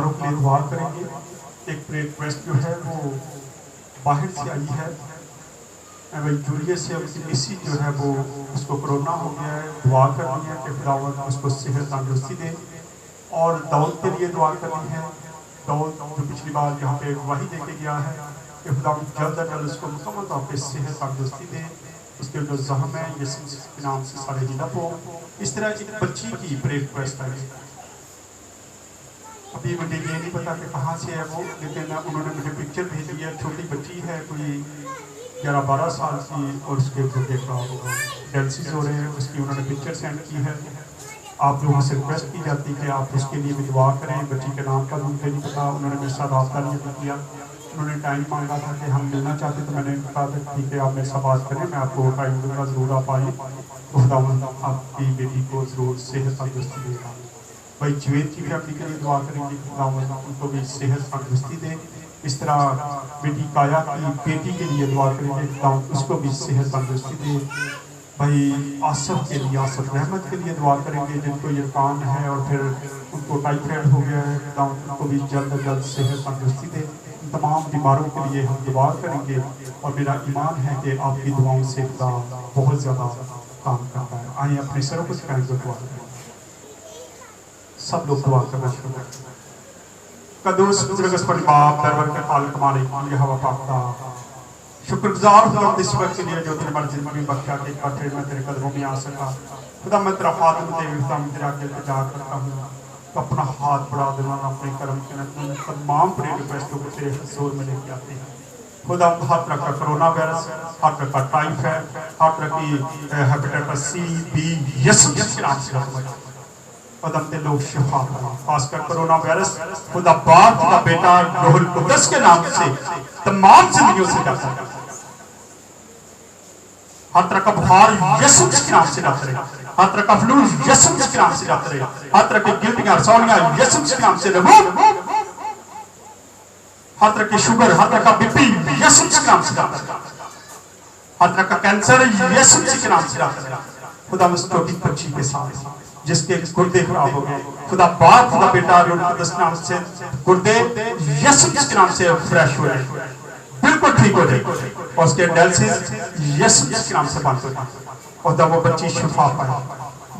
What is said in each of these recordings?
کے لیے دعا کریں گے. ایک ریکویسٹ جو ہے وہ باہر سے آئی ہے. جولیے سے ان کی مسی جو ہے وہ اس کو کرونا ہو گیا ہے. دعا کرنی ہے کہ خداوند اس کو صحت تندرستی دے. اور داؤد کے لیے دعا کرنی ہے. داؤد جو پچھلی بار یہاں پہ گواہی دے کے گیا ہے کہ خداوند جلد از جلد اس کو مکمل طور پہ صحت تندرستی دے. اس کے جو زخم ہے یسوع مسیح کے نام سے سارے ہیلپ ہو. اس طرح ایک بچی کی ریکویسٹ ہے. ابھی مجھے یہ نہیں پتا کہ کہاں سے ہے وہ، لیکن انہوں نے مجھے پکچر بھیجی ہے. چھوٹی بچی ہے کوئی 11-12 سال کی، اور اس کے گردے خراب ہو گئے، ڈائلسس ہو رہے ہیں. اس کی انہوں نے پکچر سینڈ کی ہے. آپ لوگوں سے ریکویسٹ کی جاتی کہ آپ اس کے لیے بھی دعا کریں. بچی کے نام کا بھی مجھے نہیں پتا. انہوں نے میرے ساتھ رابطہ نہیں کیا. انہوں نے ٹائم مانگا تھا کہ ہم ملنا چاہتے، تو میں نے کہا تھا ٹھیک ہے آپ میرے ساتھ بات کریں، میں آپ کو ٹائم دوں گا، ضرور آپ آئیں. تو خداوند آپ کی بیٹی کو ضرور صحت تندرستی دے گا. بھائی جوید کی فیملی کے لیے دعا کریں گے کہ خداوند ان کو بھی صحت تندرستی دے. اس طرح بیٹی کایا کی بیٹی کے لیے دعا کریں گے کہ خداوند اس کو بھی صحت تندرستی دے. بھائی آصف کے لیے، آصف رحمت کے لیے دعا کریں گے جن کو یرقان ہے اور پھر ان کو ٹائیفائڈ ہو گیا ہے. خداوند ان کو بھی جلد از جلد صحت تندرستی دے. ان تمام بیماروں کے لیے ہم دعا کریں گے، اور میرا ایمان ہے کہ آپ کی دعاؤں سے خدا بہت زیادہ کام کرتا ہے. آئیں اپنے سروں کو جھکائیں تو دعا کریں. سب لوگ دعا کرنا شروع کریں. قدوس بزرگس پر باپ دربر کے خالق مالک یہ ہوا پاکتا، شکر گزار ہوں اس وقت کے لیے جو تیرے بڑی زندگی بخشا کہ ایک بار پھر میں تیرے قدموں میں آ سکا. خدا میں تیرا خادم دے خدا میں تیرا آگے التجا کرتا ہوں. تو اپنا ہاتھ بڑھا دینا اپنے کرم کے نتیجے تمام پرے ریکویسٹوں کو تیرے حضور میں لے کے آتے ہیں. خدا ہر طرح کا کرونا وائرس، ہر طرح کا ٹائیفائڈ، ہر طرح کی ہیپیٹائٹس سی بی یسوع کے نام سے خدا تے لوگ شفا پائیں. خاص کر کرونا وائرس خدا باپ خدا بیٹا روح القدس کے نام سے تمام زندگیوں سے جاتا ہے. ہر طرح کا بخار یسوع کے نام سے جاتا رہے. ہر طرح کا فلو یسوع کے نام سے جاتا رہے. ہر طرح کی گلٹیاں رسولیاں یسوع کے نام سے رہو. ہر طرح کی شوگر، ہر طرح کا بی پی یسوع کے نام سے جاتا رہے. ہر طرح کا کینسر یسوع کے نام سے جاتا رہے. خدا اس چھوٹی بچی کے ساتھ جس کے گردے خراب ہو گئے، خدا باپ خدا بیٹا روح القدس کے نام سے گردے یسوع کے نام سے فریش ہوئے، بالکل ٹھیک ہو جائے. اور اس کے ڈائلسس یسوع کے نام سے بند ہو جائے. خدا وہ بچی شفا پائے.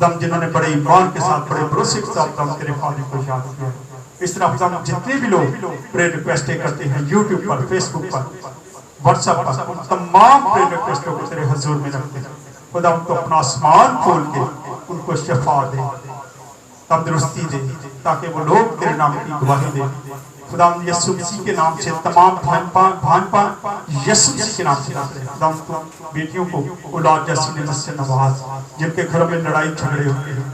دم جنہوں نے بڑے ایمان کے ساتھ بڑے بھروسے کے ساتھ دم تیرے خالق کو یاد کیا. اس طرح خدا جتنے بھی لوگ پریئر ریکویسٹیں کرتے ہیں یوٹیوب پر، فیس بک پر، واٹس ایپ پر، ان تمام پریئر ریکویسٹوں کو تیرے حضور میں رکھتے ہیں. خدا ان کو اپنا آسمان کھول کے ان کو شفا دے، تندرستی دے، تاکہ وہ لوگ تیرے نام کی گواہی دے. خدا یسوع مسیح کے نام سے تمام بھانپا یسوع مسیح کے نام سے لاتے ہیں. خدا ان کو بیٹیوں کو اولاد جیسی نعمت سے نواز. جن کے گھروں میں لڑائی جھگڑے ہوتے ہیں،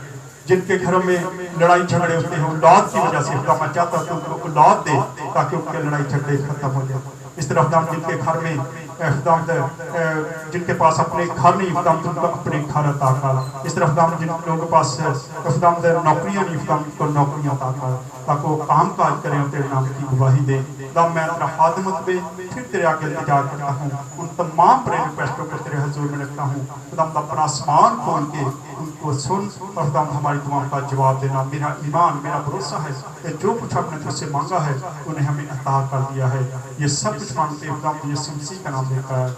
جن کے گھروں میں لڑائی جھگڑے ہوتے ہیں اولاد کی وجہ سے، خدا میں چاہتا ہوں کہ ان کو اولاد دے تاکہ ان کے لڑائی جھگڑے ختم ہو جائے. اس طرح خدا جن کے گھر میں جن کے پاس اپنے گھر نہیں، خدا ان کو اپنے گھر عطا کر. اس طرح خدا جن لوگوں کے پاس خدا نوکریاں نہیں، خدا ان کو نوکریاں عطا کر تاکہ وہ کام کاج کریں اور تیرے نام کی گواہی دیں. خدا میں تیرا خادمت میں پھر تیرے آگے التجا کرتا ہوں. ان تمام پریئر ریکویسٹوں کو تیرے حضور میں رکھتا ہوں. خدا اپنا آسمان کھول کے ان کو سن اور خدا ہماری دعاؤں کا جواب دینا. میرا ایمان، میرا بھروسہ ہے کہ جو کچھ آپ نے تجھ سے مانگا ہے انہیں ہمیں عطا کر دیا ہے. یہ سب کچھ مانگتے خدا یسوع مسیح کا نام لے کر